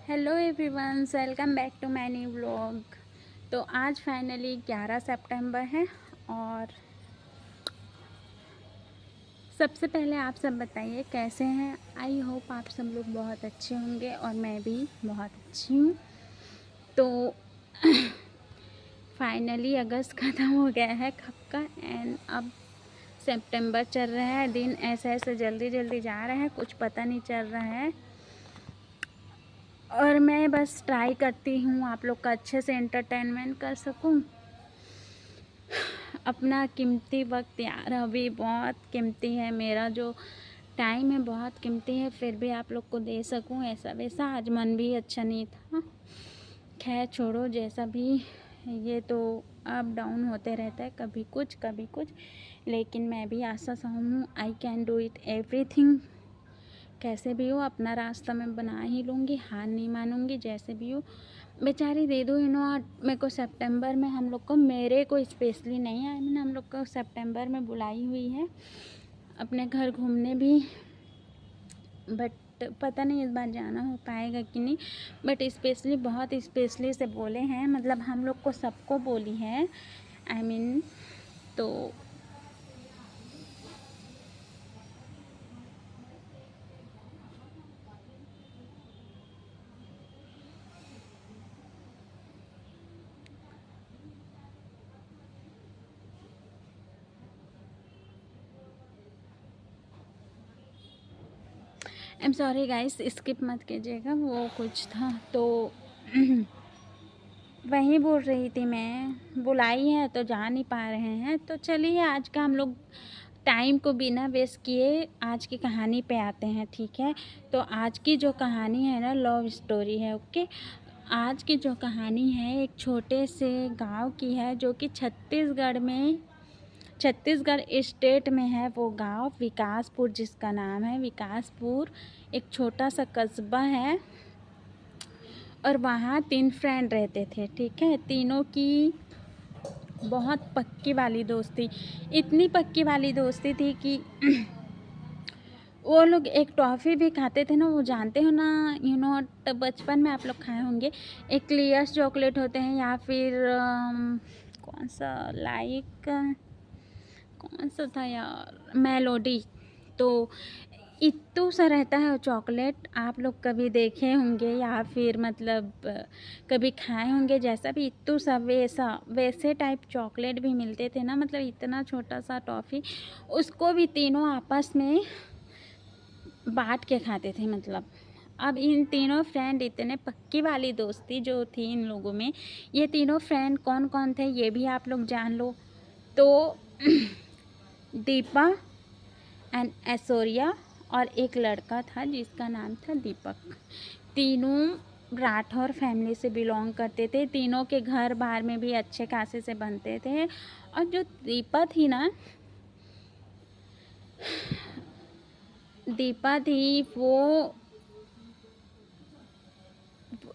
Hello everyone, welcome back to my new vlog. तो आज finally 11 सितंबर है और सबसे पहले आप सब बताइए कैसे हैं। आई होप आप सब लोग बहुत अच्छे होंगे और मैं भी बहुत अच्छी हूँ। तो फाइनली अगस्त ख़त्म हो गया है कब का एंड अब सितंबर चल रहा है। दिन ऐसे ऐसे जल्दी जल्दी जा रहे हैं, कुछ पता नहीं चल रहा है। और मैं बस ट्राई करती हूँ आप लोग का अच्छे से एंटरटेनमेंट कर सकूँ। अपना कीमती वक्त यार अभी बहुत कीमती है, मेरा जो टाइम है बहुत कीमती है, फिर भी आप लोग को दे सकूं ऐसा वैसा। आज मन भी अच्छा नहीं था। खैर छोड़ो, जैसा भी, ये तो अप डाउन होते रहता है, कभी कुछ। लेकिन मैं भी आशा सा हूँ I can do it everything. कैसे भी हो अपना रास्ता मैं बना ही लूँगी, हार नहीं मानूंगी। जैसे भी हो बेचारी दे दो मेरे को सितंबर में, हम लोग को, मेरे को स्पेशली नहीं आया, मैंने हम लोग को सितंबर में बुलाई हुई है अपने घर घूमने भी, बट पता नहीं इस बार जाना हो पाएगा कि नहीं। बट स्पेशली बहुत स्पेशली से बोले हैं, मतलब हम लोग को सबको बोली है, आई मीन। तो I am sorry guys, skip मत कीजिएगा, वो कुछ था तो वही बोल रही थी मैं। बुलाई है तो जा नहीं पा रहे हैं, तो चलिए आज का हम लोग टाइम को बिना वेस्ट किए आज की कहानी पे आते हैं, ठीक है। तो आज की जो कहानी है ना, लव स्टोरी है, ओके। आज की जो कहानी है एक छोटे से गांव की है, जो कि छत्तीसगढ़ स्टेट में है। वो गांव विकासपुर, जिसका नाम है विकासपुर, एक छोटा सा कस्बा है। और वहाँ 3 फ्रेंड रहते थे, ठीक है। तीनों की बहुत पक्की वाली दोस्ती, इतनी पक्की वाली दोस्ती थी कि वो लोग एक टॉफ़ी भी खाते थे ना, वो जानते हो ना, बचपन में आप लोग खाए होंगे, एक क्लियर्स चॉकलेट होते हैं, या फिर कौन सा, लाइक कौन सा था यार, मेलोडी। तो इत्तू सा रहता है चॉकलेट, आप लोग कभी देखे होंगे या फिर मतलब कभी खाए होंगे। जैसा भी इत्तू सा वैसे टाइप चॉकलेट भी मिलते थे ना, मतलब इतना छोटा सा टॉफ़ी, उसको भी तीनों आपस में बांट के खाते थे। मतलब अब इन तीनों फ्रेंड, इतने पक्की वाली दोस्ती जो थी इन लोगों में, ये तीनों फ्रेंड कौन कौन थे ये भी आप लोग जान लो। तो दीपा एंड ऐश्वर्या और एक लड़का था जिसका नाम था दीपक। तीनों राठौर फैमिली से बिलोंग करते थे, तीनों के घर बाहर में भी अच्छे खासे से बनते थे। और जो दीपा थी ना, दीपा थी वो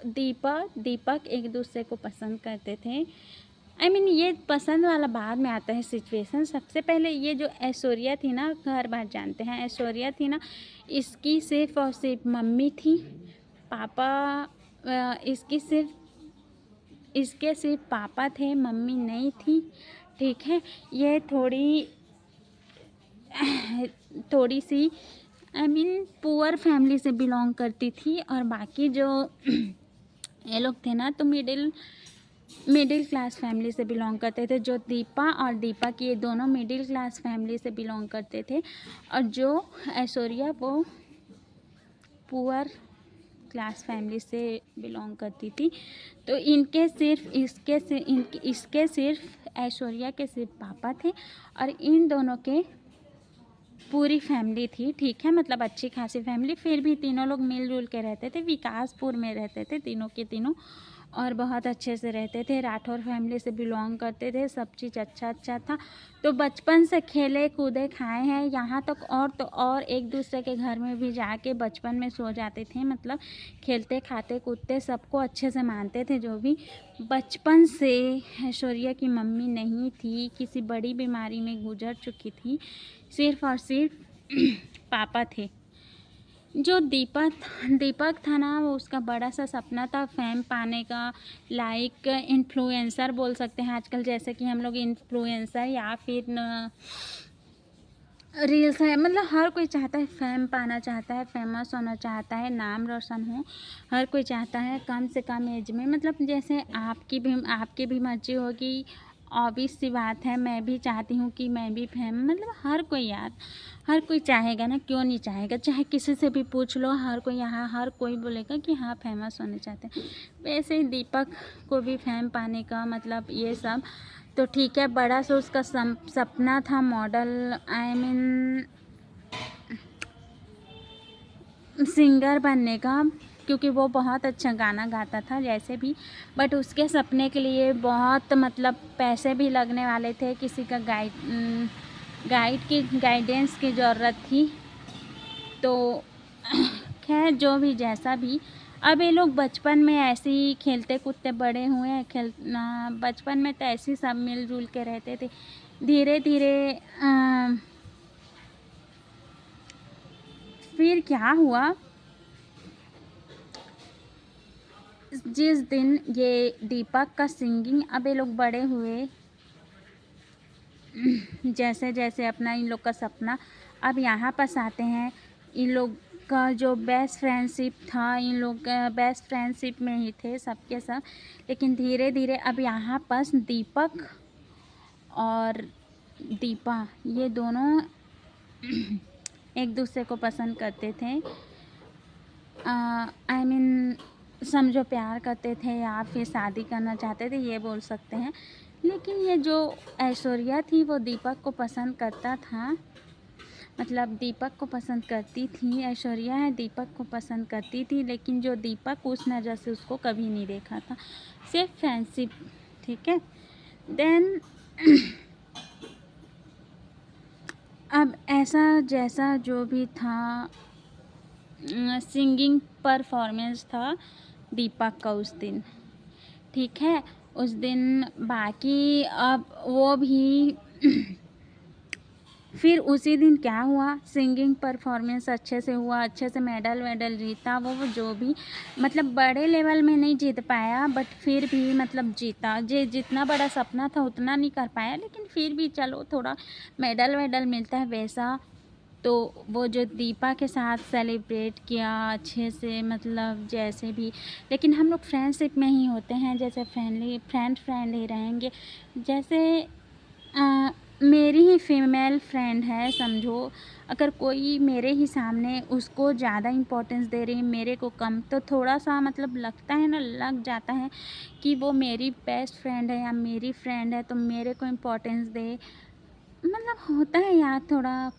दीपक एक दूसरे को पसंद करते थे। आई मीन ये पसंद वाला बाद में आता है सिचुएशन। सबसे पहले ये जो ऐश्वर्या थी ना, घर बार जानते हैं, ऐश्वर्या थी ना, इसकी सिर्फ और सिर्फ मम्मी थी, पापा इसके सिर्फ पापा थे, मम्मी नहीं थी, ठीक है। ये थोड़ी सी आई मीन पुअर फैमिली से बिलोंग करती थी। और बाकी जो ये लोग थे ना, तो मिडिल क्लास फैमिली से बिलोंग करते थे। जो दीपा और दीपक, ये दोनों मिडिल क्लास फैमिली से बिलोंग करते थे। और जो ऐश्वर्या वो पुअर क्लास फैमिली से बिलोंग करती थी। तो इसके सिर्फ ऐश्वर्या के सिर्फ पापा थे और इन दोनों के पूरी फैमिली थी, ठीक है। मतलब अच्छी खासी फैमिली, फिर भी तीनों लोग मिलजुल के रहते थे, विकासपुर में रहते थे तीनों के तीनों, और बहुत अच्छे से रहते थे। राठौर फैमिली से बिलोंग करते थे, सब चीज़ अच्छा था। तो बचपन से खेले कूदे खाए हैं यहाँ तक, और तो और एक दूसरे के घर में भी जाके बचपन में सो जाते थे। मतलब खेलते खाते कूदते सबको अच्छे से मानते थे। जो भी बचपन से ऐश्वर्या की मम्मी नहीं थी, किसी बड़ी बीमारी में गुजर चुकी थी, सिर्फ और सिर्फ पापा थे। जो दीपक था ना, वो उसका बड़ा सा सपना था फेम पाने का, लाइक इन्फ्लुएंसर बोल सकते हैं आजकल, जैसे कि हम लोग इन्फ्लुएंसर या फिर रील्स है, मतलब हर कोई चाहता है फेम पाना चाहता है, फेमस होना चाहता है, नाम रोशन हो, हर कोई चाहता है कम से कम एज में। मतलब जैसे आपकी भी मर्जी होगी, ऑब्वियस सी बात है, मैं भी चाहती हूँ कि मैं भी फेम, मतलब हर कोई यार, हर कोई चाहेगा ना, क्यों नहीं चाहेगा, चाहे किसी से भी पूछ लो, हर कोई यहाँ हर कोई बोलेगा कि हाँ फेमस होने चाहते हैं। वैसे ही दीपक को भी फेम पाने का मतलब ये सब, तो ठीक है, बड़ा सा उसका सपना था मॉडल, आई मीन सिंगर बनने का, क्योंकि वो बहुत अच्छा गाना गाता था जैसे भी, बट उसके सपने के लिए बहुत मतलब पैसे भी लगने वाले थे, किसी का गाइडेंस की ज़रूरत थी। तो खैर जो भी जैसा भी, अब ये लोग बचपन में ऐसे ही खेलते कूदते बड़े हुए हैं, बचपन में तो ऐसे ही सब मिलजुल के रहते थे। धीरे धीरे फिर क्या हुआ, जिस दिन ये दीपक का सिंगिंग, अब ये लोग बड़े हुए, जैसे जैसे अपना इन लोग का सपना, अब यहाँ पास आते हैं, इन लोग का जो बेस्ट फ्रेंडशिप था, इन लोग बेस्ट फ्रेंडशिप में ही थे सबके सब, लेकिन धीरे धीरे अब यहाँ पास दीपक और दीपा, ये दोनों एक दूसरे को पसंद करते थे, आई मीन समझो प्यार करते थे या फिर शादी करना चाहते थे, ये बोल सकते हैं। लेकिन ये जो ऐश्वर्या थी वो दीपक को पसंद करता था, मतलब दीपक को पसंद करती थी, ऐश्वर्या है दीपक को पसंद करती थी, लेकिन जो दीपक उस नज़र से उसको कभी नहीं देखा था, सिर्फ फ्रेंडशिप, ठीक है। देन अब ऐसा जैसा जो भी था, सिंगिंग परफॉर्मेंस था दीपक का उस दिन, ठीक है, उस दिन बाकी अब वो भी फिर उसी दिन क्या हुआ, सिंगिंग परफॉर्मेंस अच्छे से हुआ, अच्छे से मेडल वेडल जीता, वो जो भी मतलब बड़े लेवल में नहीं जीत पाया, बट फिर भी मतलब जीता, जितना बड़ा सपना था उतना नहीं कर पाया, लेकिन फिर भी चलो थोड़ा मेडल वेडल मिलता है वैसा। तो वो जो दीपा के साथ सेलिब्रेट किया अच्छे से, मतलब जैसे भी, लेकिन हम लोग फ्रेंडशिप में ही होते हैं, जैसे फ्रेंड ही रहेंगे, जैसे मेरी ही फीमेल फ्रेंड है समझो, अगर कोई मेरे ही सामने उसको ज़्यादा इम्पोर्टेंस दे रही है, मेरे को कम, तो थोड़ा सा मतलब लगता है ना, लग जाता है कि वो मेरी बेस्ट फ्रेंड है या मेरी फ्रेंड है तो मेरे को इम्पोर्टेंस दे, मतलब होता है यार थोड़ा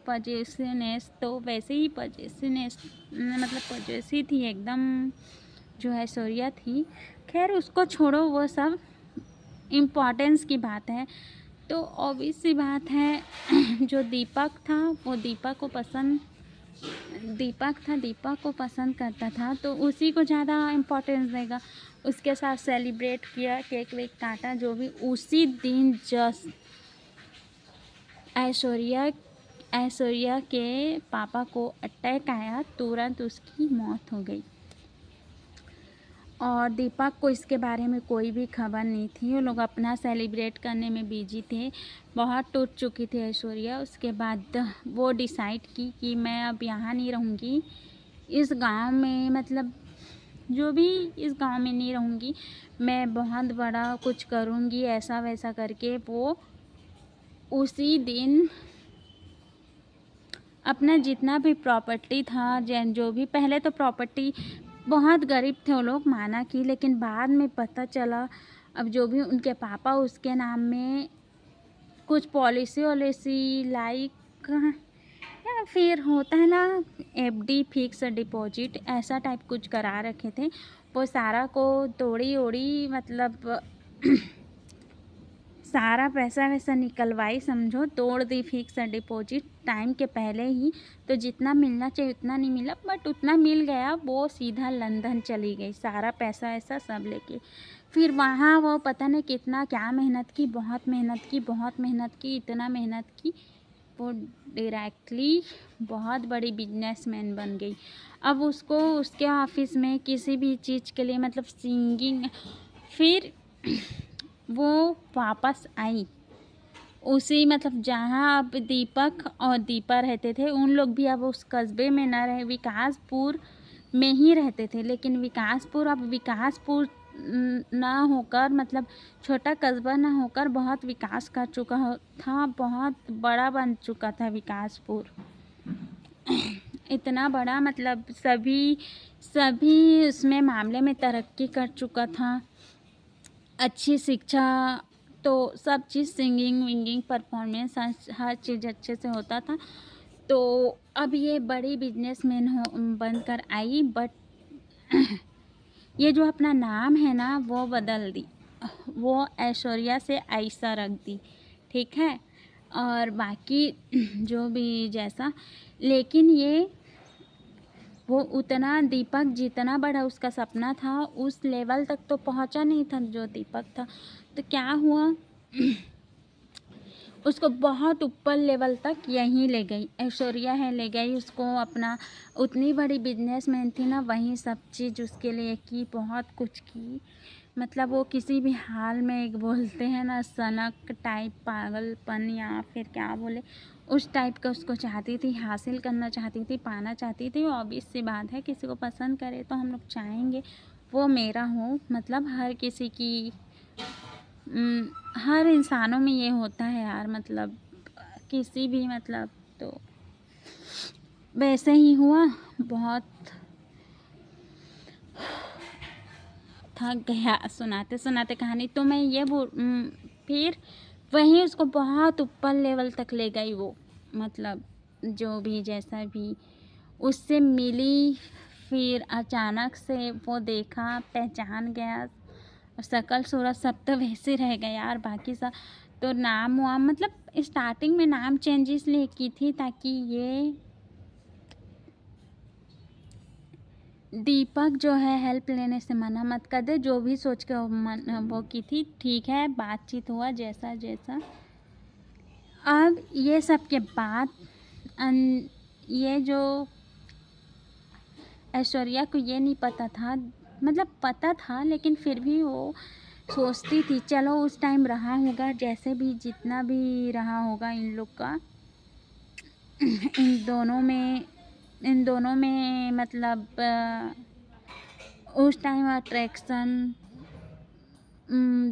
पजेसिवनेस, तो वैसे ही पजेसिवनेस, मतलब पजेसिव थी एकदम जो ऐश्वर्या थी। खैर उसको छोड़ो, वो सब इम्पोर्टेंस की बात है। तो ऑब्वियस सी बात है जो दीपक था वो दीपक को पसंद करता था, तो उसी को ज़्यादा इम्पोर्टेंस देगा, उसके साथ सेलिब्रेट किया, केक वेक काटा जो भी। उसी दिन जस्ट ऐश्वर्या के पापा को अटैक आया, तुरंत उसकी मौत हो गई, और दीपक को इसके बारे में कोई भी खबर नहीं थी, वो लोग अपना सेलिब्रेट करने में बिजी थे, बहुत टूट चुकी थी ऐश्वर्या। उसके बाद वो डिसाइड की कि मैं अब यहाँ नहीं रहूँगी, इस गांव में, मतलब जो भी इस गांव में नहीं रहूँगी, मैं बहुत बड़ा कुछ करूँगी, ऐसा वैसा करके वो उसी दिन अपना जितना भी प्रॉपर्टी था, जो भी, पहले तो प्रॉपर्टी बहुत गरीब थे वो लोग, माना कि, लेकिन बाद में पता चला अब जो भी उनके पापा उसके नाम में कुछ पॉलिसी वॉलिसी लाइक, या फिर होता है ना एफडी, फिक्स डिपॉजिट, ऐसा टाइप कुछ करा रखे थे, वो सारा को तोड़ी ओड़ी, मतलब सारा पैसा वैसा निकलवाई समझो, तोड़ दी फिक्स डिपॉजिट टाइम के पहले ही, तो जितना मिलना चाहिए उतना नहीं मिला, बट उतना मिल गया, वो सीधा लंदन चली गई, सारा पैसा ऐसा सब लेके। फिर वहाँ वो पता नहीं कितना क्या मेहनत की, बहुत मेहनत की, इतना मेहनत की, वो डायरेक्टली बहुत बड़ी बिजनेसमैन बन गई। अब उसको उसके ऑफिस में किसी भी चीज़ के लिए मतलब सिंगिंग, फिर वो वापस आई उसी मतलब जहाँ अब दीपक और दीपा रहते थे, उन लोग भी अब उस कस्बे में न रहे, विकासपुर में ही रहते थे। लेकिन विकासपुर अब विकासपुर ना होकर मतलब छोटा कस्बा ना होकर बहुत विकास कर चुका था, बहुत बड़ा बन चुका था विकासपुर। इतना बड़ा मतलब सभी सभी उसमें मामले में तरक्की कर चुका था। अच्छी शिक्षा, तो सब चीज़ सिंगिंग विंगिंग परफॉर्मेंस हर चीज़ अच्छे से होता था। तो अब ये बड़ी बिजनेसमैन हो बनकर आई, बट ये जो अपना नाम है ना वो बदल दी, वो ऐश्वर्या से आयशा रख दी, ठीक है। और बाकी जो भी जैसा, लेकिन ये वो उतना दीपक जितना बड़ा उसका सपना था उस लेवल तक तो पहुंचा नहीं था जो दीपक था। तो क्या हुआ, उसको बहुत ऊपर लेवल तक यहीं ले गई ऐश्वर्या है, ले गई उसको अपना। उतनी बड़ी बिजनेसमैन थी ना, वहीं सब चीज़ उसके लिए की, बहुत कुछ की। मतलब वो किसी भी हाल में एक बोलते हैं ना सनक टाइप पागलपन या फिर क्या बोले, उस टाइप का उसको चाहती थी, हासिल करना चाहती थी, पाना चाहती थी। ऑब्वियस सी बात है किसी को पसंद करे तो हम लोग चाहेंगे वो मेरा हो, मतलब हर किसी की हर इंसानों में ये होता है यार, मतलब किसी भी मतलब। तो वैसे ही हुआ, बहुत थक गया सुनाते सुनाते कहानी। तो मैं ये फिर वहीं उसको बहुत ऊपर लेवल तक ले गई वो, मतलब जो भी जैसा भी उससे मिली, फिर अचानक से वो देखा, पहचान गया, शकल सूरत सब तो वैसे रह गया यार। बाकी सब तो नाम वाम मतलब स्टार्टिंग में नाम चेंज इसलिए की थी ताकि ये दीपक जो है हेल्प लेने से मना मत कर दे, जो भी सोच के वो की थी। ठीक है, बातचीत हुआ जैसा जैसा। अब ये सब के बाद ये जो ऐश्वर्या को ये नहीं पता था, मतलब पता था लेकिन फिर भी वो सोचती थी चलो उस टाइम रहा होगा, जैसे भी जितना भी रहा होगा इन लोग का, इन दोनों में मतलब उस टाइम अट्रैक्शन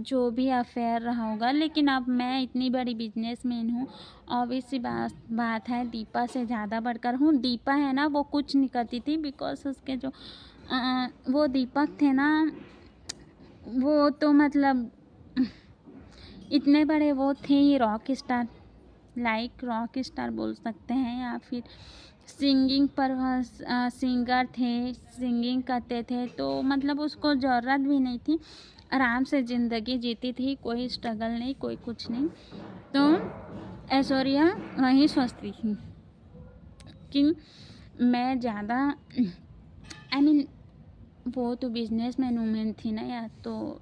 जो भी अफेयर रहा होगा। लेकिन अब मैं इतनी बड़ी बिजनेसमैन हूँ, ऑब्वियस सी बात है दीपा से ज़्यादा बढ़कर हूँ। दीपा है ना वो कुछ नहीं करती थी, बिकॉज उसके जो वो दीपक थे ना, वो तो मतलब इतने बड़े वो थे ही rock star, like rock star बोल सकते हैं, या फिर सिंगिंग पर सिंगर थे, सिंगिंग करते थे। तो मतलब उसको ज़रूरत भी नहीं थी, आराम से ज़िंदगी जीती थी, कोई स्ट्रगल नहीं, कोई कुछ नहीं। तो ऐश्वर्या वही सोचती थी कि मैं ज़्यादा आई मीन वो तो बिजनेसमैन वूमेन थी ना यार, तो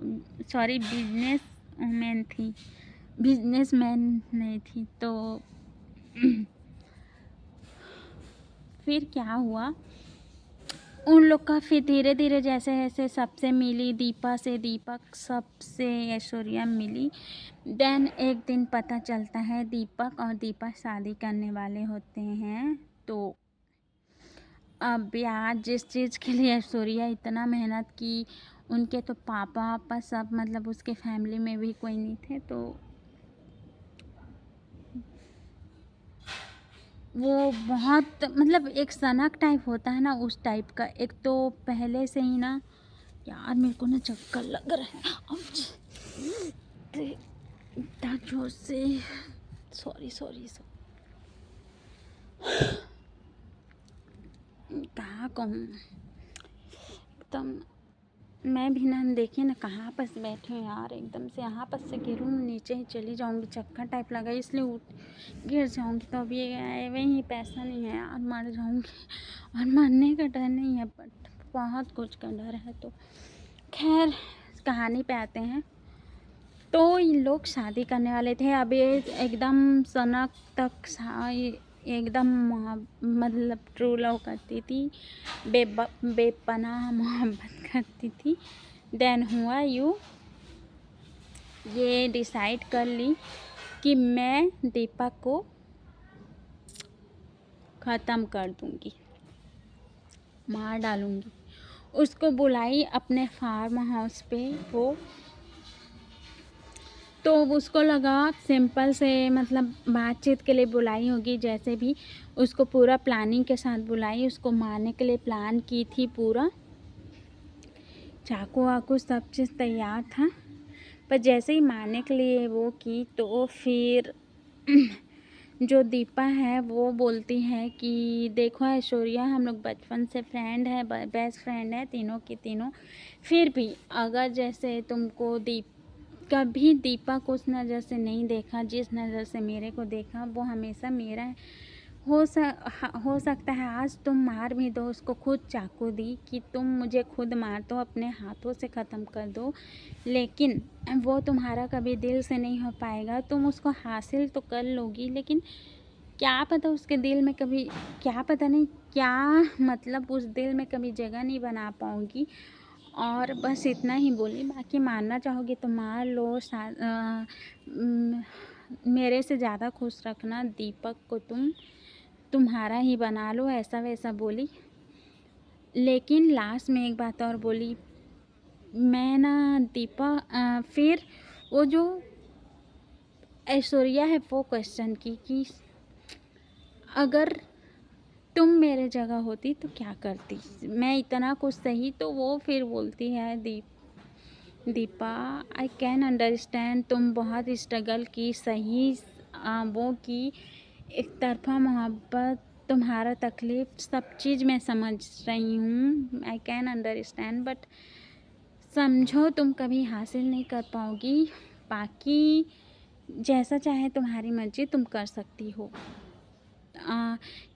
सॉरी बिजनेस वूमेन थी, बिजनेसमैन नहीं थी। तो फिर क्या हुआ, उन लोग का फिर धीरे धीरे जैसे जैसे सबसे मिली, दीपा से दीपक, सबसे ऐश्वर्या मिली। देन एक दिन पता चलता है दीपक और दीपा शादी करने वाले होते हैं। तो अब यार जिस चीज़ के लिए ऐश्वर्या इतना मेहनत की, उनके तो पापा वापा सब मतलब उसके फैमिली में भी कोई नहीं थे, तो वो बहुत मतलब एक सनक टाइप होता है ना उस टाइप का। एक तो पहले से ही ना यार मेरे को ना चक्कर लग रहा है इतना जोर से, सॉरी सॉरी कहाँ कहूँ, एकदम मैं भी ना देखिए ना कहाँ पर से बैठी हूँ यार, एकदम से यहाँ पर से गिरूँ नीचे ही चली जाऊँगी, चक्कर टाइप लगा इसलिए गिर जाऊँगी। तो अभी वही पैसा नहीं है यार, मर जाऊँगी। और मरने का डर नहीं है बट बहुत कुछ का डर है। तो खैर कहानी पे आते हैं। तो इन लोग शादी करने वाले थे। अब ये एकदम सनक तक एकदम मतलब ट्रू लव करती थी, बेपनाह मोहब्बत करती थी। देन हुआ ये डिसाइड कर ली कि मैं दीपक को ख़त्म कर दूँगी, मार डालूँगी। उसको बुलाई अपने फार्म हाउस पे वो, तो उसको लगा सिंपल से मतलब बातचीत के लिए बुलाई होगी, जैसे भी उसको पूरा प्लानिंग के साथ बुलाई, उसको मारने के लिए प्लान की थी पूरा, चाकू वाकू सब चीज़ तैयार था। पर जैसे ही मारने के लिए वो की तो फिर जो दीपा है वो बोलती है कि देखो ऐश्वर्या, हम लोग बचपन से फ्रेंड है, बेस्ट फ्रेंड है तीनों की तीनों, फिर भी अगर जैसे तुमको कभी दीपा को उस नज़र से नहीं देखा जिस नज़र से मेरे को देखा, वो हमेशा मेरा है। हो सकता है आज तुम मार भी दो उसको, खुद चाकू दी कि तुम मुझे खुद मार दो, अपने हाथों से ख़त्म कर दो, लेकिन वो तुम्हारा कभी दिल से नहीं हो पाएगा। तुम उसको हासिल तो कर लोगी, लेकिन क्या पता उसके दिल में कभी, क्या पता नहीं क्या मतलब उस दिल में कभी जगह नहीं बना पाऊँगी। और बस इतना ही बोली, बाकी मारना चाहोगे तो मार लो, मेरे से ज़्यादा खुश रखना दीपक को, तुम्हारा ही बना लो, ऐसा वैसा बोली। लेकिन लास्ट में एक बात और बोली, मैं ना फिर वो जो ऐश्वर्या है वो क्वेश्चन की कि अगर तुम मेरे जगह होती तो क्या करती, मैं इतना कुछ सही। तो वो फिर बोलती है दीपा, आई कैन अंडरस्टैंड, तुम बहुत स्ट्रगल की, सही वो की, एक तरफा मोहब्बत, तुम्हारा तकलीफ़, सब चीज़ मैं समझ रही हूँ, आई कैन अंडरस्टैंड, बट समझो तुम कभी हासिल नहीं कर पाओगी, बाकी जैसा चाहे तुम्हारी मर्ज़ी, तुम कर सकती हो।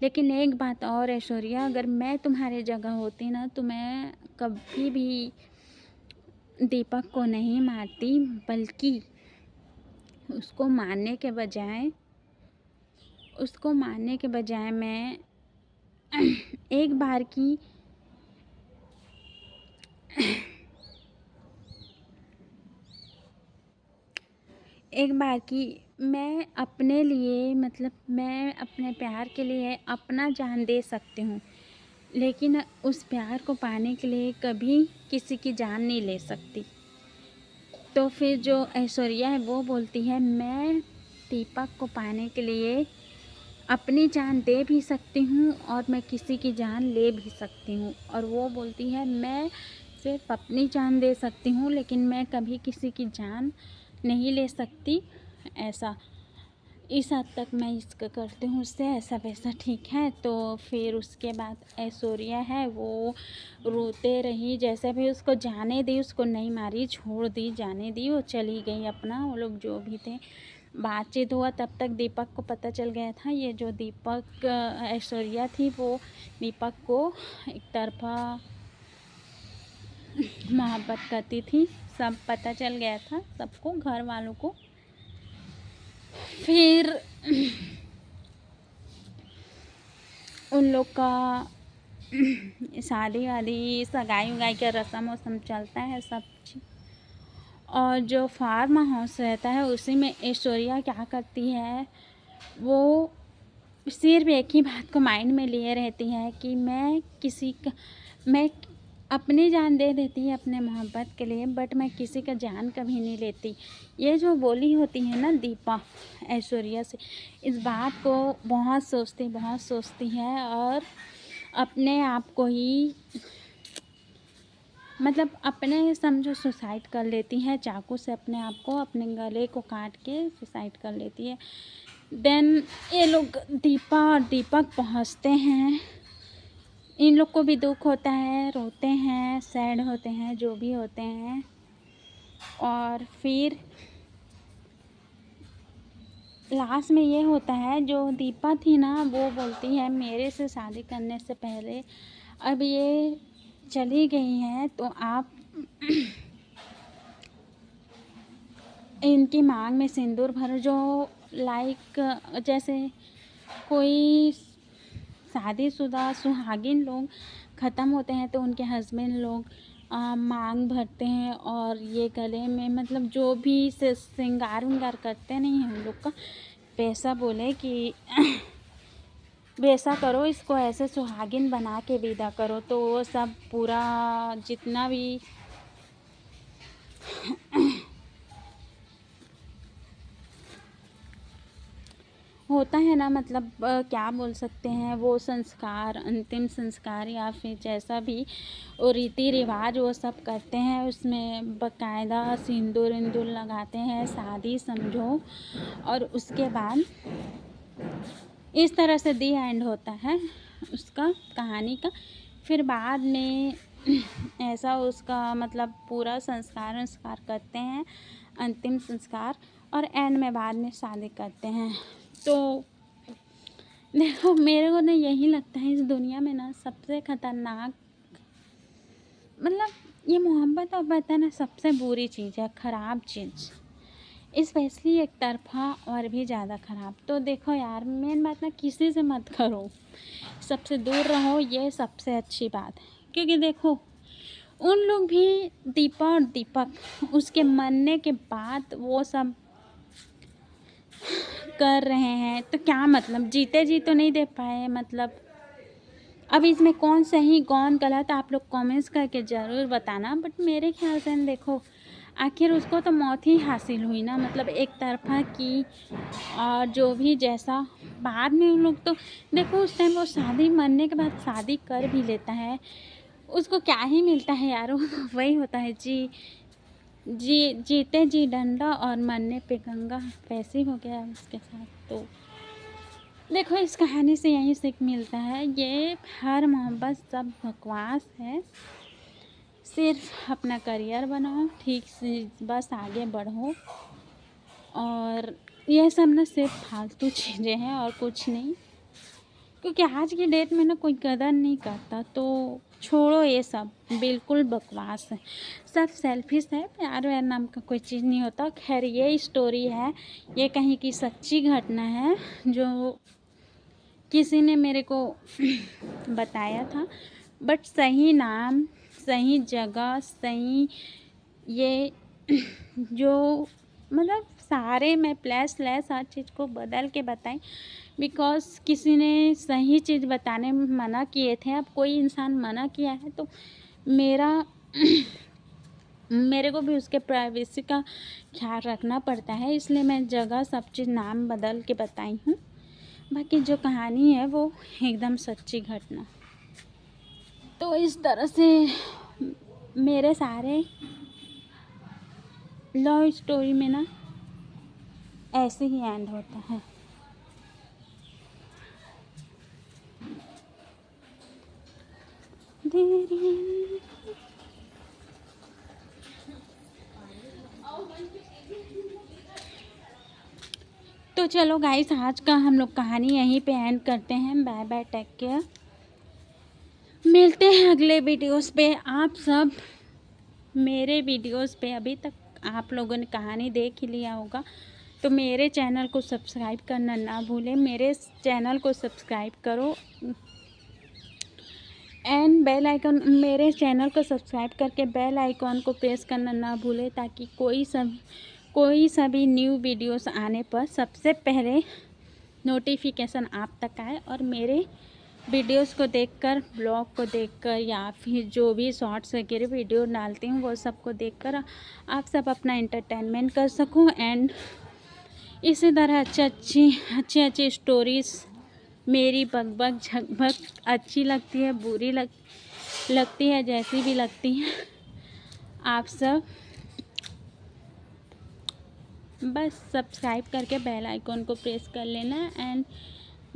लेकिन एक बात और ऐश्वर्या, अगर मैं तुम्हारी जगह होती ना तो मैं कभी भी दीपक को नहीं मारती, बल्कि उसको मारने के बजाय मैं एक बार की मैं अपने लिए, मतलब मैं अपने प्यार के लिए अपना जान दे सकती हूँ, लेकिन उस प्यार को पाने के लिए कभी किसी की जान नहीं ले सकती। तो फिर जो ऐश्वर्या है वो बोलती है, मैं दीपक को पाने के लिए अपनी जान दे भी सकती हूँ और मैं किसी की जान ले भी सकती हूँ। और वो बोलती है, मैं सिर्फ अपनी जान दे सकती हूँ, लेकिन मैं कभी किसी की जान नहीं ले सकती। ऐसा इस हद तक मैं इसका करती हूँ उससे, ऐसा वैसा, ठीक है। तो फिर उसके बाद ऐश्वर्या है वो रोते रही, जैसे भी उसको जाने दी, उसको नहीं मारी, छोड़ दी, जाने दी, वो चली गई अपना, वो लोग जो भी थे। बातचीत हुआ तब तक दीपक को पता चल गया था, ये जो दीपक ऐश्वर्या थी वो दीपक को एक तरफा मोहब्बत करती थी, सब पता चल गया था सबको, घर वालों को। फिर उन लोग का शादी वादी, सगाई उगाई का रस्म वस्म चलता है सब चीज़। और जो फार्म हाउस रहता है उसी में ऐश्वर्या क्या करती है, वो सिर्फ एक ही बात को माइंड में लिए रहती है कि मैं अपनी जान दे देती है अपने मोहब्बत के लिए, बट मैं किसी का जान कभी नहीं लेती। ये जो बोली होती है ना दीपा ऐश्वर्या से, इस बात को बहुत सोचती है और अपने आप को ही, मतलब अपने समझो सुसाइड कर लेती है, चाकू से अपने आप को, अपने गले को काट के सुसाइड कर लेती है। देन ये लोग दीपा और दीपक पहुंचते हैं, इन लोग को भी दुख होता है, रोते हैं, सैड होते हैं, जो भी होते हैं। और फिर लास्ट में ये होता है, जो दीपा थी ना वो बोलती है, मेरे से शादी करने से पहले अब ये चली गई हैं तो आप इनकी मांग में सिंदूर भरो। जो लाइक जैसे कोई शादीशुदा सुहागिन लोग ख़त्म होते हैं तो उनके हस्बैंड लोग मांग भरते हैं और ये गले में मतलब जो भी श्रृंगार उंगार करते नहीं हैं उन लोग का, वैसा बोले कि वैसा करो, इसको ऐसे सुहागिन बना के विदा करो। तो वो सब पूरा जितना भी होता है ना, मतलब क्या बोल सकते हैं, वो संस्कार, अंतिम संस्कार या फिर जैसा भी वो रीति रिवाज वो सब करते हैं, उसमें बाकायदा सिंदूर इंदूर लगाते हैं, शादी समझो। और उसके बाद इस तरह से दी एंड होता है उसका कहानी का। फिर बाद में ऐसा उसका मतलब पूरा संस्कार करते हैं, अंतिम संस्कार, और एंड में बाद में शादी करते हैं। तो देखो मेरे को ना यही लगता है इस दुनिया में ना सबसे ख़तरनाक मतलब ये मोहब्बत और पता ना सबसे बुरी चीज़ है, ख़राब चीज़, स्पेशली एक तरफा और भी ज़्यादा ख़राब। तो देखो यार, मेन बात ना किसी से मत करो, सबसे दूर रहो, ये सबसे अच्छी बात है। क्योंकि देखो उन लोग भी दीपा और दीपक उसके मरने के बाद वो सब कर रहे हैं, तो क्या मतलब जीते जी तो नहीं दे पाए। मतलब अब इसमें कौन सही कौन गलत आप लोग कमेंट्स करके ज़रूर बताना। बट मेरे ख्याल से देखो आखिर उसको तो मौत ही हासिल हुई ना, मतलब एक तरफा की। और जो भी जैसा बाद में उन लोग तो देखो उस टाइम वो शादी मरने के बाद शादी कर भी लेता है, उसको क्या ही मिलता है यार, वो तो वही होता है जीते जी डंडा और मरने पे गंगा, वैसे ही हो गया उसके साथ। तो देखो इस कहानी से यही सीख मिलता है, ये हर मोहब्बत सब बकवास है। सिर्फ अपना करियर बनाओ ठीक से, बस आगे बढ़ो। और ये सब ना सिर्फ फालतू चीज़ें हैं और कुछ नहीं। क्योंकि आज की डेट में ना कोई कदर नहीं करता, तो छोड़ो ये सब, बिल्कुल बकवास है, सब सेल्फिश है। प्यार व्यार नाम का कोई चीज़ नहीं होता। खैर ये स्टोरी है, ये कहीं की सच्ची घटना है जो किसी ने मेरे को बताया था। बट सही नाम, सही जगह, सही ये जो मतलब सारे मैं प्लस स्लैश हर चीज़ को बदल के बताई, बिकॉज़ किसी ने सही चीज़ बताने में मना किए थे। अब कोई इंसान मना किया है तो मेरे को भी उसके प्राइवेसी का ख्याल रखना पड़ता है, इसलिए मैं जगह सब चीज़ नाम बदल के बताई हूँ। बाकी जो कहानी है वो एकदम सच्ची घटना। तो इस तरह से मेरे सारे लव स्टोरी में ना ऐसे ही एंड होता है। तो चलो गाइस, आज का हम लोग कहानी यहीं पे एंड करते हैं। बाय बाय, टेक केयर, मिलते हैं अगले वीडियोस पे। आप सब मेरे वीडियोस पे अभी तक आप लोगों ने कहानी देख ही लिया होगा, तो मेरे चैनल को सब्सक्राइब करना ना भूलें। मेरे चैनल को सब्सक्राइब करो एंड बेल आइकन, मेरे चैनल को सब्सक्राइब करके बेल आइकॉन को प्रेस करना ना भूलें, ताकि कोई सभी न्यू वीडियोस आने पर सबसे पहले नोटिफिकेशन आप तक आए। और मेरे वीडियोस को देखकर, ब्लॉग को देखकर, या फिर जो भी शॉर्ट्स वगैरह वीडियो डालती हूँ वो सब को देखकर आप सब अपना एंटरटेनमेंट कर सको। एंड इसी तरह अच्छी स्टोरीज़ मेरी बकबक झकबक अच्छी लगती है, बुरी लगती है, जैसी भी लगती है, आप सब बस सब्सक्राइब करके बेल आइकॉन को प्रेस कर लेना। एंड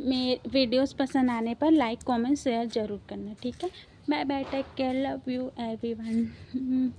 मेरे वीडियोस पसंद आने पर लाइक कमेंट शेयर ज़रूर करना, ठीक है। Bye bye, take care, love you everyone.